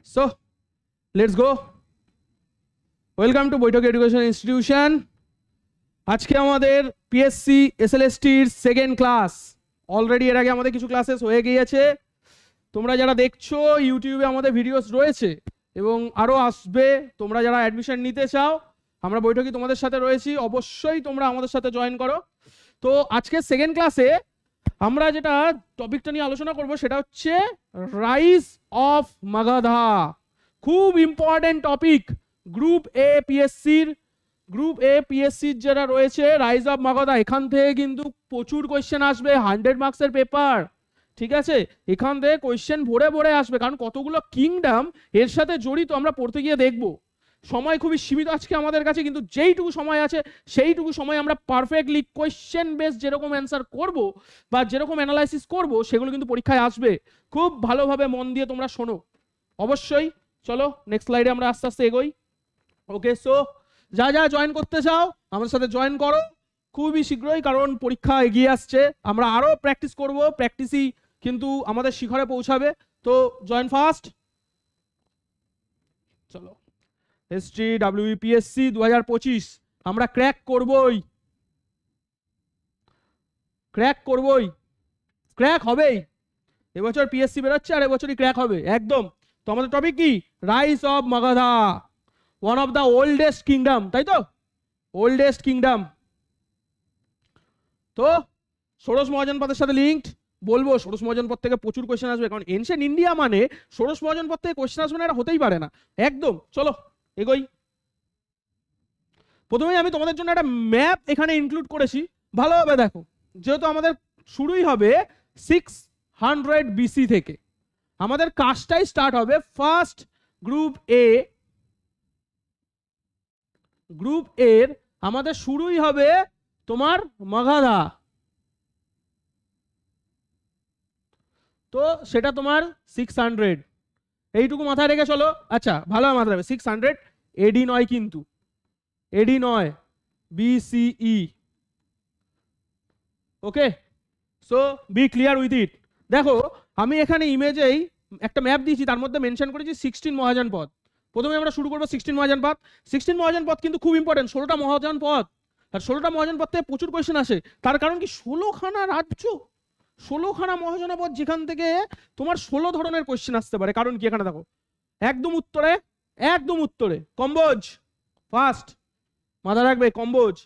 So let's go. Welcome to বৈঠক education institution. আজকে আমাদের পিএসসি এসএলএসটির সেকেন্ড ক্লাস। অলরেডি এর আগে আমাদের কিছু ক্লাসেস হয়ে গিয়েছে। তোমরা যারা দেখছো ইউটিউবে আমাদের ভিডিওস রয়েছে এবং আরও আসবে। তোমরা যারা অ্যাডমিশন নিতে চাও আমরা বৈঠকে তোমাদের সাথে রয়েছি, অবশ্যই তোমরা আমাদের সাথে জয়েন করো। তো আজকে সেকেন্ড ক্লাসে আমরা যেটা টপিকটা নিয়ে আলোচনা করব সেটা হচ্ছে রাইজ অফ মাগাধা। খুব ইম্পর্টেন্ট টপিক। গ্রুপ এ পিএসসির যারা রয়েছে রাইজ অফ মাগাধা, এখান থেকে কিন্তু প্রচুর কোয়েশ্চেন আসবে, 100 মার্কসের পেপার। ঠিক আছে, এখান থেকে কোয়েশ্চেন ভরে ভরে আসবে, কারণ কতগুলো কিংডম এর সাথে জড়িত আমরা পড়তে গিয়ে দেখব। সময় খুবই সীমিত আজকে আমাদের কাছে, কিন্তু যেইটুকু সময় আছে সেইটুকু সময় আমরা পারফেক্টলি কোয়েশ্চেন বেস যেরকম অ্যান্সার করব বা যেরকম অ্যানালাইসিস করব সেগুলো কিন্তু পরীক্ষায় আসবে। খুব ভালোভাবে মন দিয়ে তোমরা শোনো অবশ্যই। চলো নেক্সট স্লাইডে আমরা আস্তে আস্তে এগোই। ওকে, সো যা যা জয়েন করতে চাও আমার সাথে জয়েন করো খুবই শীঘ্রই, কারণ পরীক্ষা এগিয়ে আসছে। আমরা আরও প্র্যাকটিস করব, প্র্যাকটিসই কিন্তু আমাদের শিখরে পৌঁছাবে। তো জয়েন ফাস্ট। চলো, হিস্ট্রি ডাব্লিউবিপিএসসি 2025 আমরা ক্র্যাক করবই, ক্র্যাক হবেই। এবছর পিএসসি বেরোচ্ছে আর এবছরই ক্র্যাক হবে একদম। তো আমাদের টপিক কি? Rise of Magadha, one of the oldest kingdom, তাই তো? Oldest kingdom. তো ষোড়শ মহাজনপদের সাথে লিঙ্কড বলবো। ষোড়শ মহাজনপদ থেকে প্রচুর কোয়েশ্চেন আসবে, কারণ এনশিয়েন্ট ইন্ডিয়া মানে ষোড়শ মহাজনপদ থেকে কোয়েশ্চেন আসবে না, এটা হতেই পারে না একদম। চলো এগোই। প্রথমেই আমি তোমাদের জন্য একটা ম্যাপ এখানে ইনক্লুড করেছি, ভালোভাবে দেখো। যেহেতু আমাদের শুরুই হবে 600 বিসি থেকে, আমাদের কাজটাই স্টার্ট হবে ফার্স্ট গ্রুপ এর আমাদের শুরুই হবে তোমার মাগাধা। তো সেটা তোমার 600, এইটুকু মাথায় রেখে চলো। আচ্ছা, ভালো মাথায় রাখবে 600 এডি নয়, কিন্তু এডি নয়, BCE. Okay, so be clear with it. দেখো আমি এখানে ইমেজেই একটা ম্যাপ দিয়েছি, তার মধ্যে মেনশন করেছি 16 মহাজনপদ। প্রথমে আমরা শুরু করবো 16 মহাজনপদ। 16 মহাজনপদ কিন্তু খুব ইম্পর্টেন্ট। 16টা মহাজনপদ, আর 16টা মহাজনপদ থেকে প্রচুর কোয়েশ্চেন আসে। তার কারণ কি? 16খানা রাজ্য, 16খানা মহাজনপদ, যেখান থেকে তোমার 16 ধরনের কোয়েশ্চেন আসতে পারে। কারণ কি? এখানে দেখো একদম উত্তরে কম্বোজ ফার্স্ট, মাথা রাখবে কম্বোজ।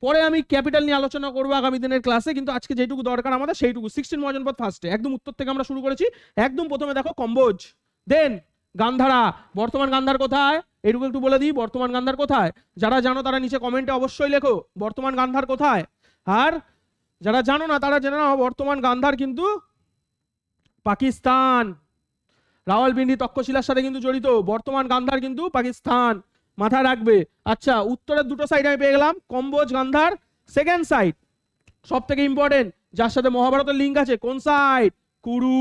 পরে আমি ক্যাপিটাল নিয়ে আলোচনা করবো আগামী দিনের ক্লাসে, কিন্তু আজকে যেটুকু দরকার আমাদের সেইটুকু। 16 মহাজনপদ ফার্স্টে, একদম উত্তর থেকে আমরা শুরু করেছি। একদম প্রথমে দেখো কম্বোজ, দেন গান্ধারা। বর্তমান গান্ধার কোথায়? এইটুকু একটু বলে দিই, বর্তমান গান্ধার কোথায়? যারা জানো তারা নিচে কমেন্টে অবশ্যই লেখো বর্তমান গান্ধার কোথায়। আর যারা জানো না তারা জেনে নাও বর্তমান গান্ধার কিন্তু পাকিস্তান। রাওয়ালপিন্ডি তক্ষশিলার সাথে কিন্তু জড়িত। বর্তমান গান্ধার কিন্তু পাকিস্তান, মাথায় রাখবে। আচ্ছা, উত্তরের দুটো সাইড আমি পেয়ে গেলাম, কম্বোজ গান্ধার। সেকেন্ড সাইড সব থেকে ইম্পর্টেন্ট, যার সাথে মহাভারতের লিঙ্ক আছে, কোন সাইড? কুরু।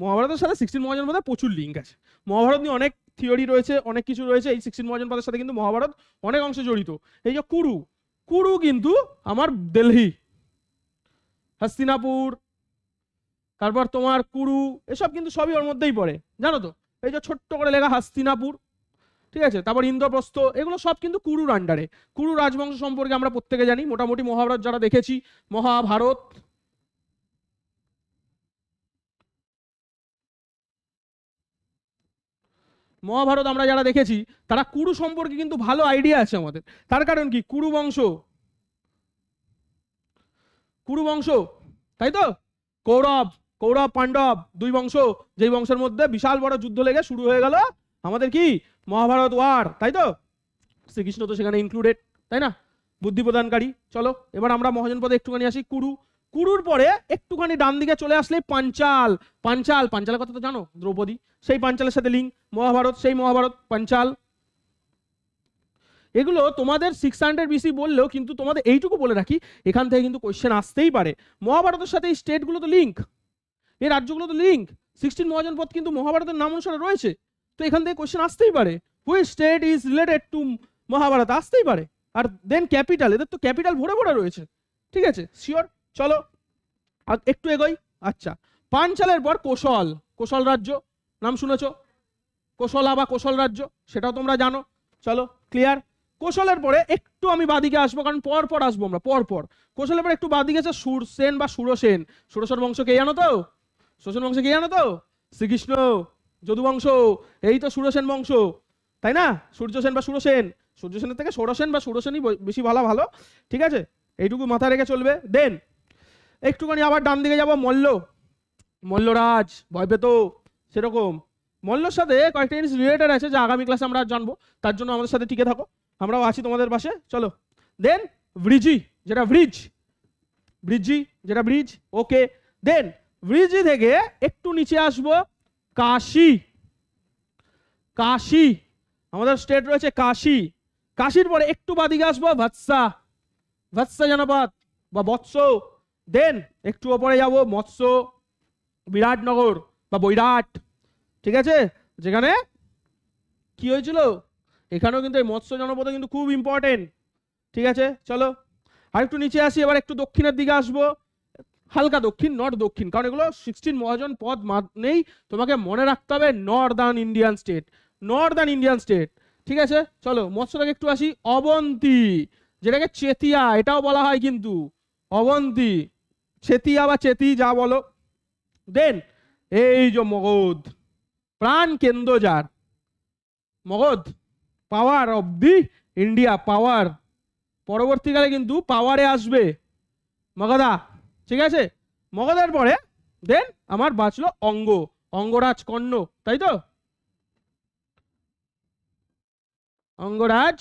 মহাভারতের সাথে 16 মহাজনপদের প্রচুর লিঙ্ক আছে। মহাভারত নিয়ে অনেক থিওরি রয়েছে, অনেক কিছু রয়েছে। এই 16 মহাজনপদের সাথে কিন্তু মহাভারত অনেক অংশে জড়িত। এই যে কুরু কিন্তু আমার দিল্লি, হস্তিনাপুর, তারপর তোমার কুরু, এসব কিন্তু সবই ওর মধ্যেই পড়ে, জানো তো? এই যে ছোট্ট করে লেখা হস্তিনাপুর, ঠিক আছে। তারপর ইন্দ্রপ্রস্থ, এগুলো সব কিন্তু কুরুর আন্ডারে। কুরু রাজবংশ সম্পর্কে আমরা প্রত্যেকে জানি মোটামুটি, মহাভারত যারা দেখেছি, মহাভারত আমরা যারা দেখেছি তারা কুরু সম্পর্কে কিন্তু ভালো আইডিয়া আছে আমাদের। তার কারণ কি? কুরু বংশ, তাই তো? কৌরব পাণ্ডব দুই বংশ, যেই বংশের মধ্যে বিশাল বড় যুদ্ধ লেগে শুরু হয়ে গেল আমাদের কি মহাভারত ওয়ার, তাই তো? শ্রীকৃষ্ণ তো সেখানে ইনক্লুডেড, তাই না? বুদ্ধি প্রদানকারী। চলো এবার আমরা মহাজনপদে একটুখানি আসি। কুরুর পরে একটুখানি ডান দিকে চলে আসলে পাঞ্চালের কথা তো জানো, দ্রৌপদী। সেই পাঞ্চালের সাথে লিঙ্ক মহাভারত, সেই মহাভারত পাঞ্চাল। এগুলো তোমাদের 600 বিসি বললেও কিন্তু তোমাদের এইটুকু বলে রাখি, এখান থেকে কিন্তু কোয়েশ্চেন আসতেই পারে। মহাভারতের সাথে এই স্টেটগুলো তো লিঙ্ক, এই রাজ্যগুলো তো লিঙ্ক। 16 মহাজনপদ কিন্তু মহাভারতের নাম অনুসারে রয়েছে, তো এখান থেকে কোয়েশ্চেন আসতেই পারে। Which state is related to Mahabharata, আসতেই পারে। আর দেন ক্যাপিটাল, এদের তো ক্যাপিটাল ভরে ভরে রয়েছে, ঠিক আছে? শিওর। চলো আর একটু এগোই। আচ্ছা, পাঞ্চালের পর কোশল রাজ্য নাম শুনেছো, কোশলা বা কোশল রাজ্য, সেটাও তোমরা জানো। চলো ক্লিয়ার। কোশলের পরে একটু আমি বাদিকে আসবো, কারণ পর পর আসবো আমরা পর পর। কোশলের পরে একটু বাদিকে আছে সুরসেন বা সুরসেন। সুরসেন বংশ কে জানো তো? সুরসেন বংশ কে জানো তো? শ্রীকৃষ্ণ, যদুবংশ, এই তো সুরসেন বংশ, তাই না? সূর্য সেন বা সুরসেন, সূর্য সেনের থেকে সৌরসেন বা সুরসেনই বেশি ভালো ভালো, ঠিক আছে? এইটুকু মাথায় রেখে চলবে। দেন একটুখানি আবার ডান দিকে যাব, মল্ল, মল্লরাজ, ভয় পেত সেরকম। মল্লর সাথে কয়েকটা জিনিস রিলেটেড আছে যা আগামী ক্লাসে আমরা জানবো, তার জন্য আমাদের সাথে টিকে থাকো, আমরাও আছি তোমাদের পাশে। চলো দেন ব্রিজি, যেটা ব্রিজ, ব্রিজি যেটা ব্রিজ, ওকে। দেন ব্রিজি থেকে একটু নিচে আসবো, কাশী, কাশী আমাদের স্টেট রয়েছে কাশী। কাশীর পরে একটু বাদিকে আসবো ভৎসা, ভৎসা জনপদ বা বৎস। দেন একটু ওপরে যাব মৎস্য, বিরাটনগর বা বৈরাট, ঠিক আছে? যেখানে কি হয়েছিল, এখানেও কিন্তু এই মৎস্য জনপদ কিন্তু খুব ইম্পর্টেন্ট, ঠিক আছে? চলো আর একটু নিচে আসি, এবার একটু দক্ষিণের দিকে আসবো, হালকা দক্ষিণ, নর্থ দক্ষিণ, কারণ এগুলো 16 মহাজন পদ নেই, তোমাকে মনে রাখতে হবে Northern Indian state, Northern Indian state, ঠিক আছে? চলো মৎস্য থেকে একটু আসি, অবন্তী, যেটাকে চেতিয়া এটাও বলা হয় কিন্তু, অবন্তী, চেতিয়া বা চেতি যা বলো। দেন এই যে মগধ, প্রাণ কেন্দ্র যার, Magadha, power of the India, power, পরবর্তীকালে কিন্তু পাওয়ারে আসবে মগধা, ঠিক আছে? মগধের পরে দেন আমার বাঁচলো অঙ্গ, অঙ্গরাজ কর্ণ, তাই তো? অঙ্গরাজ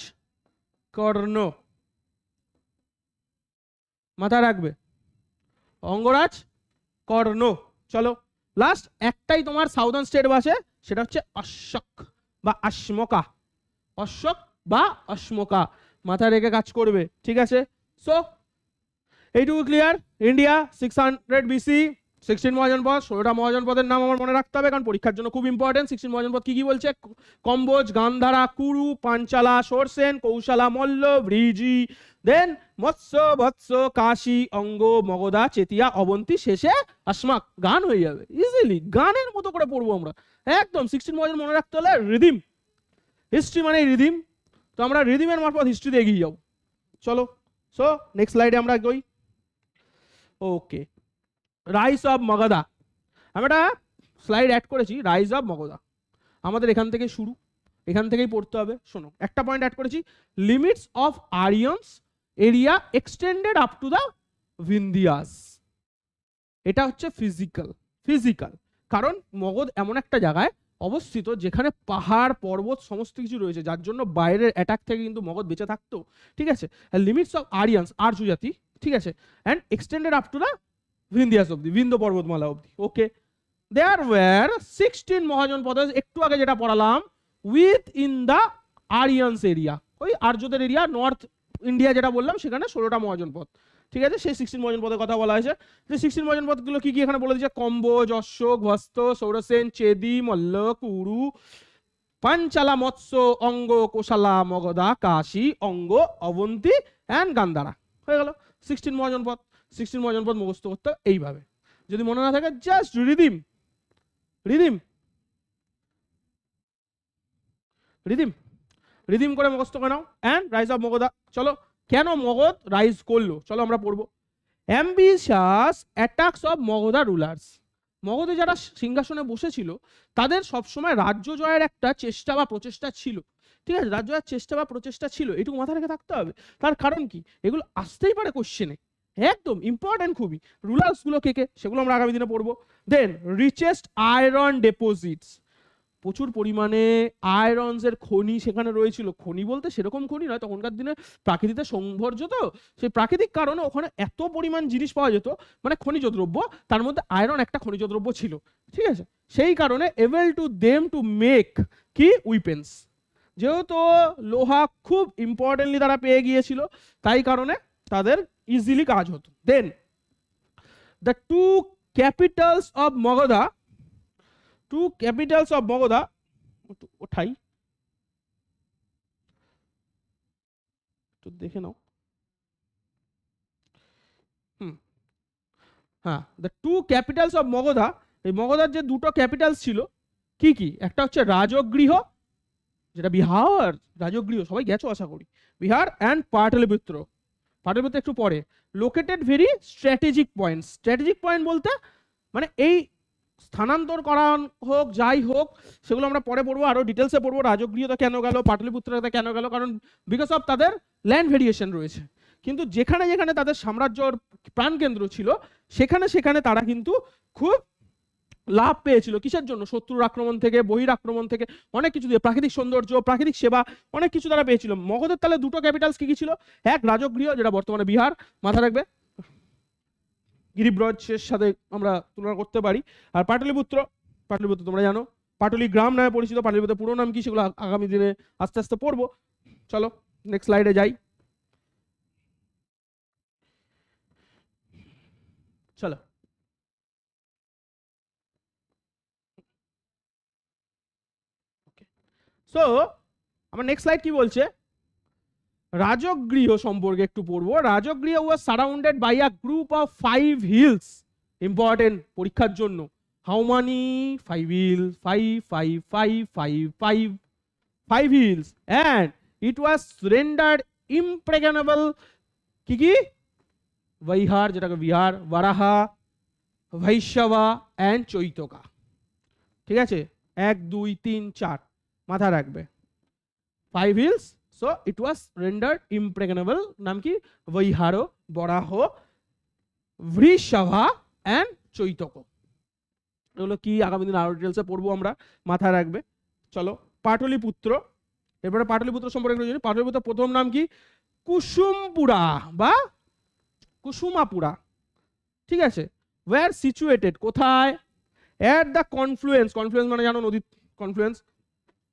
কর্ণ মাথায় রাখবে, অঙ্গরাজ কর্ণ। চলো লাস্ট একটাই তোমার সাউদার্ন স্টেট বাসে, সেটা হচ্ছে অশোক বা অশ্মকা, অশোক বা অশ্মকা, মাথায় রেখে কাজ করবে, ঠিক আছে? সো এইটুকু ক্লিয়ার। ইন্ডিয়া 600 বিসি, 16 মহাজন পদ, 16টা মহাজন পদের নাম আমার মনে রাখতে হবে, কারণ পরীক্ষার জন্য খুব ইম্পর্টেন্ট। 16 মহাজন পদ কি কি বলছে, কম্বোজ, গান্ধারা, কুরু, পাঞ্চালা, সরসেন, কৌশলা, মল্ল, ব্রিজি, দেন মৎস্য, বৎস, কাশী, অঙ্গ, মগধা, চেতিয়া, অবন্তী, শেষে আসমাক। গান হয়ে যাবে ইজিলি, গানের মতো করে পড়বো আমরা একদম। 16 মহাজন মনে রাখতে হলে রিদিম, হিস্ট্রি মানে রিদিম, তো আমরা রিদিমের মারফত হিস্ট্রিতে এগিয়ে যাবো। চলো সো নেক্সট স্লাইডে আমরা গই। ওকে, রাইজ অফ মগধা, আমি একটা স্লাইড অ্যাড করেছি, রাইজ অফ মগধা আমাদের এখান থেকে শুরু, এখান থেকেই পড়তে হবে। শোনো একটা পয়েন্ট অ্যাড করেছি, limits of Aryans area extended up to the Vindhyas. এটা হচ্ছে ফিজিক্যাল, ফিজিক্যাল, কারণ মগধ এমন একটা জায়গায় অবস্থিত যেখানে পাহাড় পর্বত সমস্ত কিছু রয়েছে, যার জন্য বাইরের অ্যাটাক থেকে কিন্তু মগধ বেঁচে থাকতো, ঠিক আছে? লিমিটস অফ আরিয়ানস, আর্য জাতি, ঠিক আছে, and extended up to the Vindhyas অব্দি, ভিন্দ পর্বতমালা অব্দি, ওকে। দেয়ার ওয়ার 16 মহাজন প্রদেশ, একটু আগে যেটা পড়ালাম, within the Aryans area, ওই আর্যদের এরিয়া, নর্থ ইন্ডিয়া যেটা বললাম সেখানে 16টা মহাজন পদ, ঠিক আছে? সেই 16 মহাজন পদের কথা বলা হয়েছে। যে 16 মহাজন পদগুলো কি কি এখানে বলে দিচ্ছে, কম্বোজ, অশোক, ভস্ত, সৌরসেন, চেদি, মল্ল, কুরু, পাঞ্চালা, মৎস্য, অঙ্গ, কোশালা, মগধা, কাশী, অঙ্গ, অবন্তী অ্যান্ড গান্ধারা। হয়ে গেল 16 মহাজন পদ। 16 মহাজন পদ মুখস্থ করতে এইভাবে, যদি মনে না থাকে just rhythm, rhythm, rhythm, rhythm করে মুখস্থ করে নাও। অ্যান্ড রাইজ অফ মগধা, চলো কেন মগধ রাইজ করলো চলো আমরা পড়বো। অ্যাম্বিশাস অ্যাটাকস অফ মগধা রুলার্স, মগধে যারা সিংহাসনে বসেছিল তাদের সবসময় রাজ্য জয়ের একটা চেষ্টা বা প্রচেষ্টা ছিল, ঠিক আছে? রাজ্য জয়ের চেষ্টা বা প্রচেষ্টা ছিল, এটুকু মাথা রেখে থাকতে হবে। তার কারণ কি, এগুলো আসতেই পারে কোশ্চেনে, একদম ইম্পর্টেন্ট খুবই। রুলার্স গুলো কে কে সেগুলো আমরা আগামী দিনে পড়বো। দেন রিচেস্ট আয়রন ডেপোজিটস, প্রচুর পরিমাণে আয়রনস এর খনি সেখানে রয়েছিল। খনি বলতে সেরকম খনি নয়, তখনকার দিনে প্রাকৃতিক সৌন্দর্য, তো সেই প্রাকৃতিক কারণে ওখানে এত পরিমাণ জিনিস পাওয়া যেত, মানে খনিজ দ্রব্য, তার মধ্যে আয়রন একটা খনিজ দ্রব্য ছিল, ঠিক আছে? সেই কারণে able to them to make কি উইপেন্স, যেহেতু লোহা খুব ইম্পর্টেন্টলি তারা পেয়ে গিয়েছিল, তাই কারণে তাদের ইজিলি কাজ হতো। Then the two capitals of Magadha, two capitals of Magadha, ওঠাই তো দেখে নাও। হ্যাঁ, the two capitals of Magadha এই মগধার যে দুটো ক্যাপিটালস ছিল কি কি, একটা হচ্ছে রাজগৃহ, যেটা বিহার, রাজগৃহ সবাই গেছো আশা করি, বিহার, অ্যান্ড পাটলিপুত্র। পাটলিপুত্র একটু পরে, located very strategic point. Strategic point বলতে মানে এই স্থানান্তর করা হোক যাই হোক সেগুলো আমরা পরে পড়বো, আরো ডিটেলসে পড়বো, রাজগৃহটা কেন গেল, পাটলিপুত্রটা কেন গেল, কারণ বিকজ অফ তাদের ল্যান্ড ভেরিয়েশন রয়েছে। কিন্তু যেখানে যেখানে তাদের সাম্রাজ্যর প্রাণকেন্দ্র ছিল সেখানে সেখানে তারা কিন্তু খুব লাভ পেয়েছিল। কিসের জন্য? শত্রুর আক্রমণ থেকে, বহির আক্রমণ থেকে, অনেক কিছু দিয়ে, প্রাকৃতিক সৌন্দর্য, প্রাকৃতিক সেবা, অনেক কিছু তারা পেয়েছিল। মগধের তাহলে দুটো ক্যাপিটালস কি কি ছিল? এক রাজগৃহ, যেটা বর্তমানে বিহার, মাথা রাখবে, গিরিব্রজের সাথে আমরা তুলনা করতে পারি। আর পাটলিপুত্র, পাটলিপুত্র তোমরা জানো পাটলি গ্রাম নামে পরিচিত। পাটলিপুত্রের পুরো নাম কি সেগুলো আগামী দিনে আস্তে আস্তে পড়বো। চলো নেক্সট স্লাইডে যাই। চলো সো আমার নেক্সট স্লাইড কি বলছে, রাজগৃহ সম্পর্কে একটু পড়বো। Rajgriha was surrounded by a group of 5 hills. Important পরীক্ষার জন্য। How many? 5 hills, 5 5 5 5 5 5 hills, and it was rendered impregnable কি কি? বৈহার, যেটাকে বিহার, বারাহা, ভাইশাবা অ্যান্ড চৈতকা। ঠিক আছে, 1 2 3 4 মাথা রাখবে, 5 hills, so it was rendered impregnable. নাম কি? বৈহার, বরাহ, ভৃষভা অ্যান্ড চৈতক। এগুলো কি আগামী দিন আরো ডিটেলসে পড়বো আমরা, মাথায় রাখবে। চলো পাটলিপুত্র, এরপরে পাটলিপুত্র সম্পর্কে একটু জানি। পাটলিপুত্র প্রথম নাম কি? কুসুমপুরা বা কুসুমাপুরা। ঠিক আছে, ওয়্যার সিচুয়েটেড, কোথায়? এট দ্য কনফ্লুয়েন্স, কনফ্লুয়েন্স মানে জানো নদীর confluence,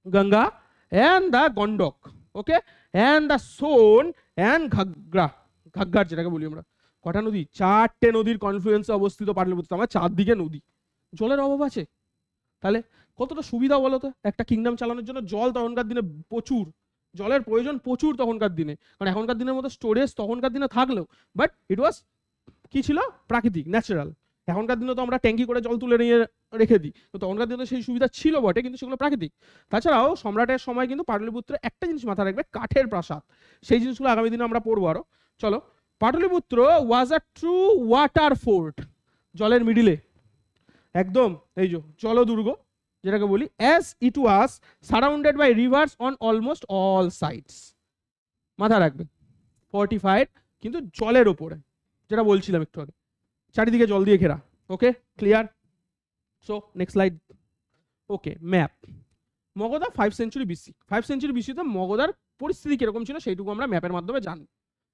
Ganga and the Gandak, okay, and the Son and Ghagra. Ghaggar যেটাকে বলি আমরা, কটা নদী? 4টে নদীর কনফ্লুয়েন্সে অবস্থিত পাটলিপুত্র। আমার 4 দিকে নদী, জলের অভাব আছে, তাহলে কতটা সুবিধা বলো তো একটা কিংডম চালানোর জন্য। জল তখনকার দিনে প্রচুর, জলের প্রয়োজন প্রচুর তখনকার দিনে, কারণ এখনকার দিনের মতো স্টোরেজ তখনকার দিনে থাকলেও, বাট ইট ওয়াজ কি ছিল? প্রাকৃতিক, ন্যাচারাল। এখনকার দিনে তো আমরা ট্যাঙ্কি করে জল তুলে নিয়ে রেখে দিই, তো তখনকার দিনে সেই সুবিধা ছিল বটে, কিন্তু সেগুলো প্রাকৃতিক। তাছাড়াও সম্রাটের সময় কিন্তু পাটলিপুত্রে একটা জিনিস মাথা রাখবে, কাঠের প্রাসাদ। সেই জিনিসগুলো আগামী দিনে আমরা পড়বো আরো। চলো, Pataliputra was a true water fort, জলের মিডিলে একদম, এই যে জলদুর্গ যেটাকে বলি, as it was surrounded by rivers on almost all sides. মাথা রাখবে, ফর্টিফাইড কিন্তু জলের ওপরে, যেটা বলছিলাম একটু আগে, চারিদিকে জল দিয়ে ঘেরা। Okay, clear? So next slide. Okay, map. Magadha 5 century BC. 5 century বিসিতে মগধার পরিস্থিতি কিরকম ছিল সেইটুকু আমরা ম্যাপের মাধ্যমে জানি।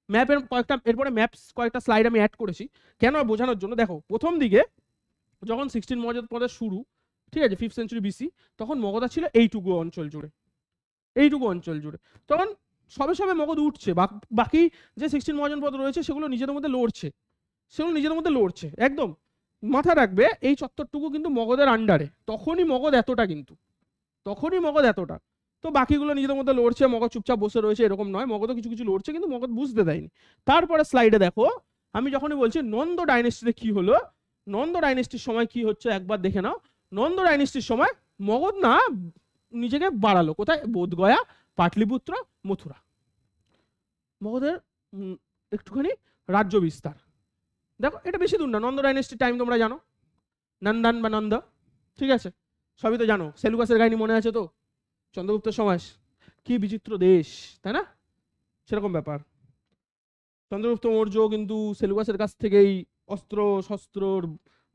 ম্যাপের কয়েকটা, এরপরে ম্যাপস কয়েকটা স্লাইড আমি অ্যাড করেছি কেন বোঝানোর জন্য। দেখো প্রথম দিকে যখন 16 মগধ পদের শুরু, ঠিক আছে, 5 সেঞ্চুরি বিসি, তখন মগধা ছিল এইটুকু অঞ্চল জুড়ে, এইটুকু অঞ্চল জুড়ে। তখন সবে সবে মগধ উঠছে, বাকি যে 16 মহাজন পদ রয়েছে সেগুলো নিজেদের মধ্যে লড়ছে, সেগুলো নিজেদের মধ্যে লড়ছে একদম। মাথা রাখবে এই চত্বরটুকু কিন্তু মগধের আন্ডারে, তখনই মগধ এতটা, কিন্তু তখনই মগধ এতটা। তো বাকিগুলো নিজেদের মধ্যে লড়ছে, মগধ চুপচাপ বসে রয়েছে এরকম নয়, মগধও কিছু কিছু লড়ছে, কিন্তু মগধ বুঝতে দেয়নি। তারপরে স্লাইডে দেখো, আমি যখনই বলছি নন্দ ডাইনেস্টিতে কি হলো, নন্দ ডাইনেস্টির সময় কি হচ্ছে একবার দেখে নাও। নন্দ ডাইনেস্টির সময় মগধ না নিজেকে বাড়ালো, কোথায়? বোধগয়া, পাটলিপুত্র, মথুরা। মগধের একটুখানি রাজ্য বিস্তার। দেখো এটা বেশি দূর না, নন্দ ডাইনেস্টির টাইম তোমরা জানো, নন্দন বা নন্দ, ঠিক আছে, সবই তো জানো। সেলুকাসের কাহিনী মনে আছে তো, চন্দ্রগুপ্তের সময়, কি বিচিত্র দেশ, তাই না? সেরকম ব্যাপার। চন্দ্রগুপ্ত মৌর্য কিন্তু সেলুকাসের কাছ থেকেই অস্ত্র শস্ত্রর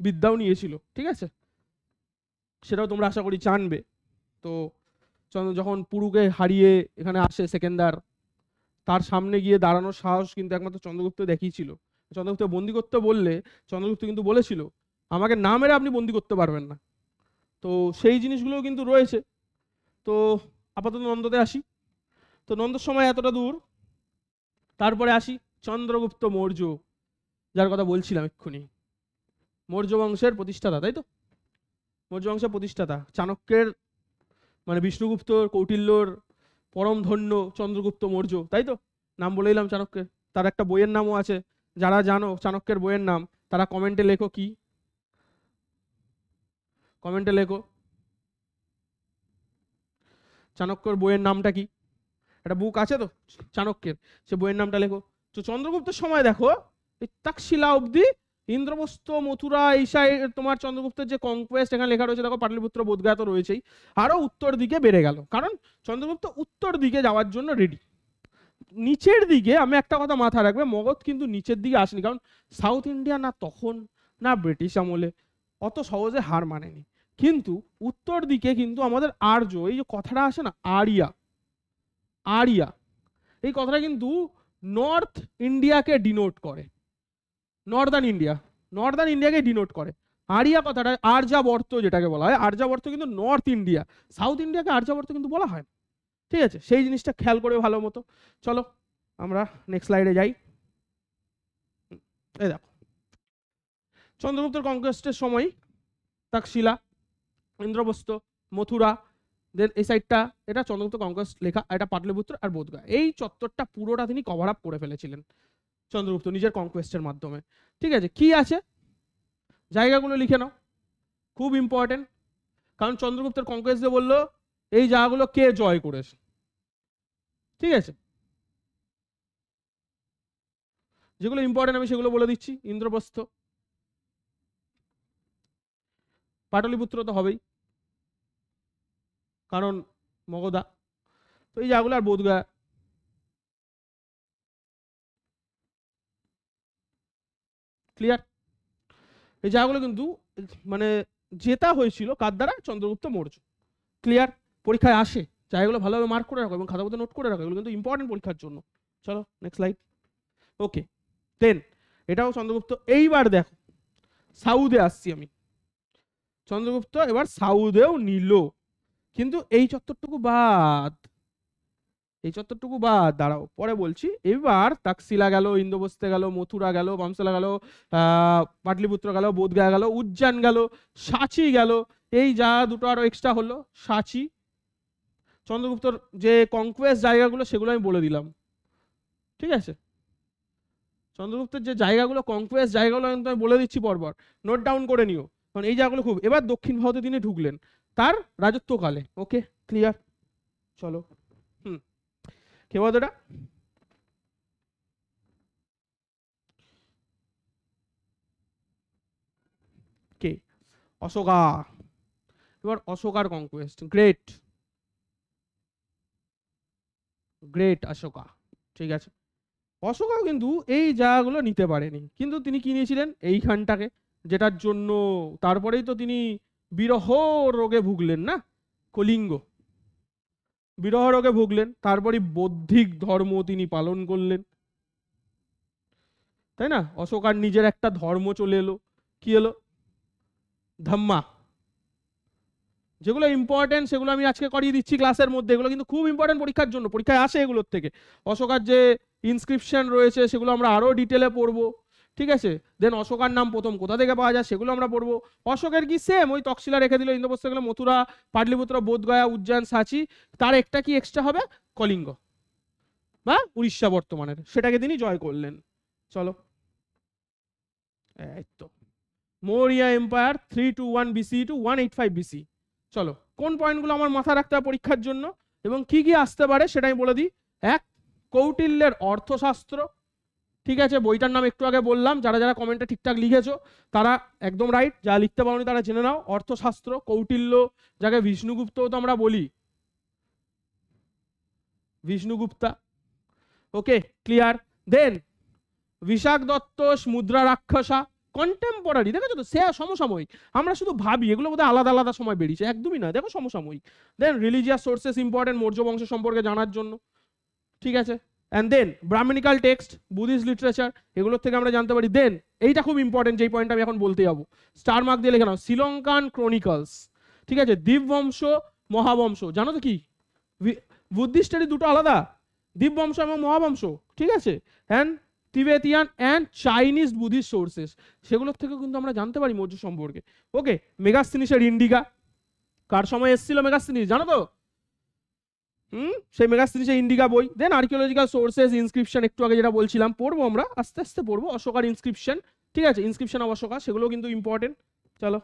বিদ্যাও নিয়েছিল, ঠিক আছে, সেটাও তোমরা আশা করি জানবে। তো যখন পুরুকে হারিয়ে এখানে আসে সেকেন্দার, তার সামনে গিয়ে দাঁড়ানোর সাহস কিন্তু একমাত্র চন্দ্রগুপ্ত দেখিয়েছিল। চন্দ্রগুপ্ত বন্দি করতে বললে চন্দ্রগুপ্ত কিন্তু বলেছিল আমাকে না মেরে আপনি বন্দি করতে পারবেন না। তো সেই জিনিসগুলো কিন্তু রয়েছে। তো আপাতত নন্দতে আসি। তো নন্দর সময় এতটা দূর, তারপরে আসি চন্দ্রগুপ্ত মৌর্য, যার কথা বলছিলাম এক্ষুনি, মৌর্য বংশের প্রতিষ্ঠাতা, তাই তো? মৌর্য বংশের প্রতিষ্ঠাতা, চাণক্যের মানে বিষ্ণুগুপ্ত কৌটিল্যর পরম ধন্য চন্দ্রগুপ্ত মৌর্য, তাই তো? নাম বলে দিলাম চাণক্যের। তার একটা বইয়ের নামও আছে, যারা জানো চাণক্যের বইয়ের নাম তারা কমেন্টে লেখো কি। কমেন্টে লেখো। চাণক্যর বইয়ের নামটা কি? একটা বুক আছে তো চাণক্যের, সে বইয়ের নামটা লেখো। তো চন্দ্রগুপ্তের সময় দেখো এই তাক্ষশিলা অবধি ইন্দ্রপ্রস্থ, মথুরা, এই সাইড তোমার চন্দ্রগুপ্তের যে কনকোয়েস্ট এখানে লেখা রয়েছে দেখো, পাটলিপুত্র, বোধগয়া তো রয়েছেই, আরো উত্তর দিকে বেড়ে গেল, কারণ চন্দ্রগুপ্ত উত্তর দিকে যাওয়ার জন্য রেডি। নিচের দিকে আমি একটা কথা মাথায় রাখবে, মগধ কিন্তু নিচের দিকে আসেনি, কারণ সাউথ ইন্ডিয়া না তখন না ব্রিটিশ আমলে অত সহজে হার মানেনি। কিন্তু উত্তর দিকে কিন্তু আমাদের আর্য, এই যে কথাটা আসে না আরিয়া, আরিয়া, এই কথাটা কিন্তু নর্থ ইন্ডিয়াকে ডিনোট করে, নর্দার্ন ইন্ডিয়াকে ডিনোট করে। আরিয়া কথাটা, আর্যাবর্ত যেটাকে বলা হয়, আর্যাবর্ত কিন্তু নর্থ ইন্ডিয়া, সাউথ ইন্ডিয়াকে আর্যাবর্ত কিন্তু বলা হয়। ঠিক আছে, সেই জিনিসটা খেয়াল করে ভালো মতো। চলো আমরা নেক্সট স্লাইডে যাই। এই দেখো চন্দ্রগুপ্তের কনকোয়েস্টের সময় তাক্ষশিলা, ইন্দ্রপ্রস্থ, মথুরা, দেন এই সাইডটা এটা চন্দ্রগুপ্ত কনকোয়েস্ট লেখা, এটা পাটলিপুত্র আর বোধগয়া, এই চত্বরটা পুরোটা তিনি কভার আপ করে ফেলেছিলেন চন্দ্রগুপ্ত নিজের কনকোয়েস্টের মাধ্যমে। ঠিক আছে, কি আছে জায়গাগুলো লিখে নাও, খুব ইম্পর্টেন্ট, কারণ চন্দ্রগুপ্তের কনকোয়েস্ট দিয়ে বললো এই জায়গাগুলো কে জয় করেছে। ঠিক আছে, যেগুলো ইম্পর্টেন্ট আমি সেগুলো বলে দিচ্ছি। ইন্দ্রপ্রস্থ, পাটলিপুত্র তো হবেই কারণ মগধা, তো এই জায়গাগুলো, আর বোধগয়া। ক্লিয়ার? এই জায়গাগুলো কিন্তু মানে জেতা হয়েছিল কার দ্বারা? চন্দ্রগুপ্ত মৌর্য। ক্লিয়ার? পরীক্ষায় আসে, জায়গাগুলো ভালোভাবে মার্ক করে রাখো এবং খাতা মধ্যে নোট করে রাখো, এগুলো কিন্তু ইম্পর্টেন্ট পরীক্ষার জন্য। চলো নেক্সট স্লাইড। ওকে, দেন এটাও চন্দ্রগুপ্ত। এইবার দেখো সাউথে আসছি আমি, চন্দ্রগুপ্ত এবার সাউথেও নিল, কিন্তু এই চত্বরটুকু বাদ, এই চত্বরটুকু বাদ, দাঁড়াও পরে বলছি। এবার তাক্ষশিলা গেল, ইন্দ্রপ্রস্থে গেল, মথুরা গেল, পামশালা গেল, পাটলিপুত্র গেল, বোধগয়া গেল, উজ্জয়ন গেল, সাঁচি গেল, এই যা দুটো আরো এক্সট্রা হলো, সাঁচি। চন্দ্রগুপ্তর যে কনকোয়েস্ট জায়গাগুলো সেগুলো আমি বলে দিলাম। ঠিক আছে, চন্দ্রগুপ্তের যে জায়গাগুলো কনকোয়েস্ট জায়গাগুলো আমি বলে দিচ্ছি পরপর, নোট ডাউন করে নিও, কারণ এই জায়গাগুলো খুব। এবার দক্ষিণ ভারতে তিনি ঢুকলেন তার রাজত্বকালে। ওকে, ক্লিয়ার? চলো, কে বলতো এটা? কে? অশোকা। এবার অশোকার কনকোয়েস্ট, গ্রেট গ্রেট অশোকা। ঠিক আছে, অশোকাও কিন্তু এই জায়গাগুলো নিতে পারেনি, কিন্তু তিনি কি নিয়েছিলেন? এইখানটাকে, যেটার জন্য তারপরেই তো তিনি বিরহ রোগে ভুগলেন না, কলিঙ্গ, বিরহ রোগে ভুগলেন, তারপরে বৌদ্ধিক ধর্ম তিনি পালন করলেন, তাই না? অশোকার নিজের একটা ধর্ম চলে এলো, কি এলো? ধম্মা। যেগুলো ইম্পর্টেন্ট সেগুলো আমি আজকে করিয়ে দিচ্ছি ক্লাসের মধ্যে, এগুলো কিন্তু খুব ইম্পর্টেন্ট পরীক্ষার জন্য, পরীক্ষায় আসে এগুলোর থেকে। অশোকার যে ইনস্ক্রিপশন রয়েছে সেগুলো আমরা আরো ডিটেলে পড়বো। ঠিক আছে, দেন অশোকার নাম প্রথম কোথা থেকে পাওয়া যায় সেগুলো আমরা পড়বো। অশোকের কি সেম ওই তক্ষশিলা রেখে দিল, ইন্দ্রপ্রস্থ গেল, মথুরা, পাটলিপুত্র, বোধগয়া, উজ্জয়ন, সাঁচি, তার একটা কি এক্সট্রা হবে? কলিঙ্গ বা উড়িষ্যা বর্তমানের, সেটাকে তিনি জয় করলেন। চলো, এই তো Maurya empire 321 BC to 185 BC। চলো, কোন পয়েন্টগুলো আমার মাথায় রাখতে হবে পরীক্ষার জন্য এবং কি কি আসতে পারে সেটাই বলে দিই। এক, কৌটিল্যের অর্থশাস্ত্র। ঠিক আছে, বইটার নাম একটু আগে বললাম, যারা যারা কমেন্টে ঠিকঠাক লিখেছো তারা একদম রাইট, যা লিখতে পারোনি তারা জেনে নাও। অর্থশাস্ত্র, কৌটিল্য, যাকে বিষ্ণুগুপ্তও তো আমরা বলি, বিষ্ণুগুপ্তা। ওকে, ক্লিয়ার? দেন বিশাখ দত্ত, মুদ্রা রাক্ষসা, কন্টেম্পোরারি, দেখেছো তো, সে সমসাময়িক। আমরা শুধু ভাবি এগুলো বোধহয় আলাদা আলাদা সময় বেরিয়েছে, একদমই না, দেখো সমসাময়িক। Then religious sources important Maurya বংশ সম্পর্কে জানার জন্য। ঠিক আছে, and then Brahmanical text, Buddhist literature, এগুলোর থেকে আমরা জানতে পারি। দেন এইটা খুব ইম্পর্টেন্ট, যেই পয়েন্ট আমি এখন বলতে যাবো, স্টার মার্ক দিয়ে লিখে নাও, শ্রীলঙ্কান ক্রনিকলস। ঠিক আছে, দ্বীপবংশ, মহাবংশ, জানো তো কি বুদ্ধিস্টেরই দুটো আলাদা, দ্বীপবংশ এবং মহাবংশ। ঠিক আছে, and Tibetan and Chinese Buddhist sources, সেগুলোর থেকে কিন্তু আমরা জানতে পারি মৌর্য সম্পর্কে। ওকে, মেগাস্থিনিসের ইন্ডিকা, কার সময় এসেছিল মেগাস্থিনিস জানো তো? সেই মেগাস্থিনিসের ইন্ডিকা বই। দেন আর্কিওলজিক্যাল সোর্সেস, ইনস্ক্রিপশন, একটু আগে যেটা বলছিলাম পড়বো আমরা, আস্তে আস্তে পড়বো। অশোকার ইনস্ক্রিপশন, ঠিক আছে, ইনস্ক্রিপশন অব অশোকা, সেগুলো কিন্তু ইম্পর্টেন্ট। চলো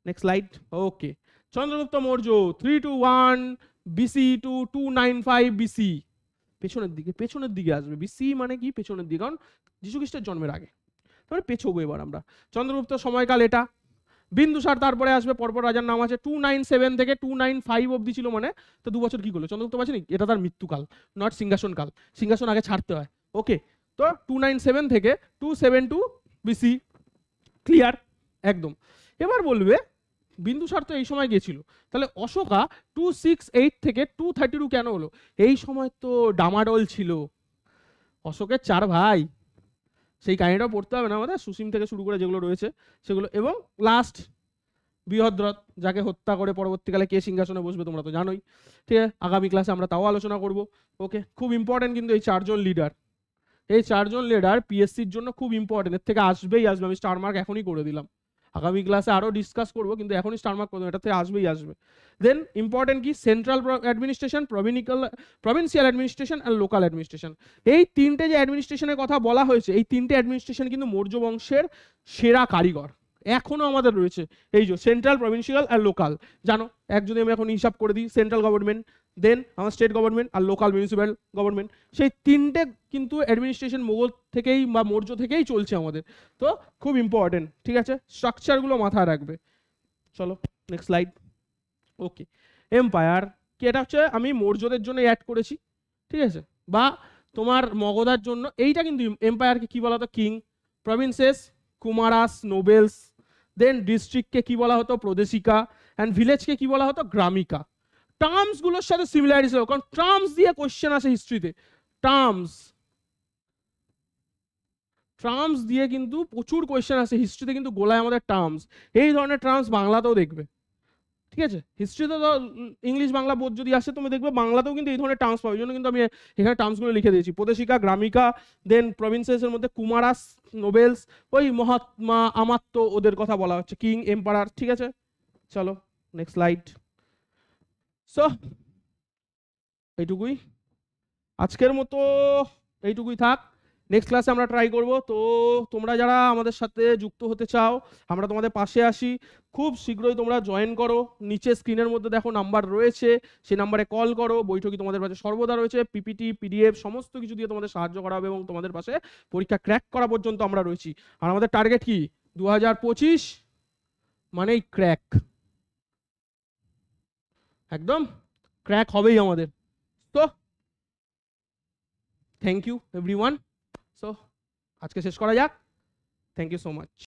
next slide. Okay, Chandragupta Maurya 321 BC to 295 BC, পেছনের দিকে আসবে। বিসি মানে কি? পেছনের দিকে, কারণ যীশু খ্রিস্টের জন্মের আগে, তাহলে পেছবো এবার আমরা। চন্দ্রগুপ্ত সময়কাল এটা। বিন্দুসার তারপরে আসবে, পরপর রাজার নাম আছে। 297 থেকে 295 অবধি ছিল, মানে তো 2 বছর কি করলো চন্দ্রগুপ্ত বাঁচেনি? এটা তার মৃত্যুকাল, নট সিংহাসন কাল। সিংহাসন আগে ছাড়তে হয়। ওকে, তো 297 থেকে 272 বিসি, ক্লিয়ার একদম। এবার বলবে বিন্দুসার তো এই সময় গেছিল, তাহলে অশোকা 268 থেকে 232 কেন হলো? এই সময় তো ডামাডোল ছিল, অশোকের 4 ভাই, সেই কাহিনীটাও পড়তে হবে না আমাদের, সুসিম থেকে শুরু করে যেগুলো রয়েছে সেগুলো। এবং লাস্ট বৃহদ্রথ, যাকে হত্যা করে পরবর্তীকালে কে সিংহাসনে বসবে তোমরা তো জানোই। ঠিক আছে, আগামী ক্লাসে আমরা তাও আলোচনা করব। ওকে, খুব ইম্পর্টেন্ট কিন্তু এই 4 জন লিডার, এই 4 জন লিডার পিএসসির জন্য খুব ইম্পর্টেন্ট। এর থেকে আসবেই আসবে, আমি স্টার মার্ক এখনই করে দিলাম। আগামী ক্লাসে আরো ডিসকাস করব, কিন্তু এখনই স্টার মার্ক করে দিলাম, এটা থেকে আসবেই আসবে। দেন ইম্পর্টেন্ট কি? সেন্ট্রাল অ্যাডমিনিস্ট্রেশন, প্রভিন্সিয়াল অ্যাডমিনিস্ট্রেশন আর লোকাল অ্যাডমিনিস্ট্রেশন। এই তিনটে যে অ্যাডমিনিস্ট্রেশনের কথা বলা হয়েছে, এই তিনটে অ্যাডমিনিস্ট্রেশন কিন্তু মৌর্য বংশের সেরা কারিগর এখনো আমাদের রয়েছে। এই যে সেন্ট্রাল, প্রভিন্সিয়াল আর লোকাল, জানো এক যদি আমি এখন হিসাব করে দিই, সেন্ট্রাল গভর্নমেন্ট, দেন আমার স্টেট গভর্নমেন্ট আর লোকাল মিউনিসিপ্যাল গভর্নমেন্ট, সেই তিনটে কিন্তু অ্যাডমিনিস্ট্রেশন মোগল থেকেই বা মৌর্য থেকেই চলছে আমাদের। তো খুব ইম্পর্টেন্ট, ঠিক আছে, স্ট্রাকচারগুলো মাথায় রাখবে। চলো নেক্সট স্লাইড। ওকে, এম্পায়ার কি? এটা হচ্ছে আমি মৌর্যদের জন্য অ্যাড করেছি, ঠিক আছে, বা তোমার মগধার জন্য। এইটা কিন্তু এম্পায়ারকে কি বলা হতো? King. Provinces kumaras, nobles. Then ডিস্ট্রিক্টকে কি বলা হতো? প্রদেশিকা। অ্যান্ড ভিলেজকে কি বলা হতো? গ্রামিকা। টার্মস গুলোর সাথে সিমিলারিটিস হবে, কারণ টার্মস দিয়ে কোশ্চেন আসে হিস্ট্রিতে। টার্মস দিয়ে কিন্তু প্রচুর কোশ্চেন আসে হিস্ট্রিতে, কিন্তু গোলায় আমাদের টার্মস। এই ধরনের টার্মস বাংলাতেও দেখবে, ঠিক আছে। হিস্ট্রিতে তো ইংলিশ বাংলা বোধ যদি আসে, তুমি দেখবে বাংলাতেও কিন্তু এই ধরনের টার্মস পাবে। ওই জন্য কিন্তু আমি এখানে টার্মসগুলো লিখে দিয়েছি, প্রদেশিকা, গ্রামিকা। দেন প্রভিন্সেসের মধ্যে কুমারাস, নোবেলস, ওই মহাত্মা, আমাত্য, ওদের কথা বলা হচ্ছে, কিং, এম্পারার, ঠিক আছে। চলো নেক্সট স্লাইড। সো এইটুকুই আজকের মতো, এইটুকুই থাক। নেক্সট ক্লাসে আমরা ট্রাই করব। তো তোমরা যারা আমাদের সাথে যুক্ত হতে চাও, আমরা তোমাদের পাশে আসি, খুব শীঘ্রই তোমরা জয়েন করো। নিচে স্ক্রিনের মধ্যে দেখো নাম্বার রয়েছে, সেই নাম্বারে কল করো। বৈঠকি তোমাদের পাশে সর্বদা রয়েছে, পিপিটি, পিডিএফ সমস্ত কিছু দিয়ে তোমাদের সাহায্য করা হবে, এবং তোমাদের পাশে পরীক্ষা ক্র্যাক করা পর্যন্ত আমরা রয়েছি। আর আমাদের টার্গেট কি? 2025 মানেই ক্র্যাক, একদম ক্র্যাক হবেই আমাদের। তো থ্যাংক ইউ এভরিওয়ান। সো আজকে শেষ করা যাক। Thank you so much.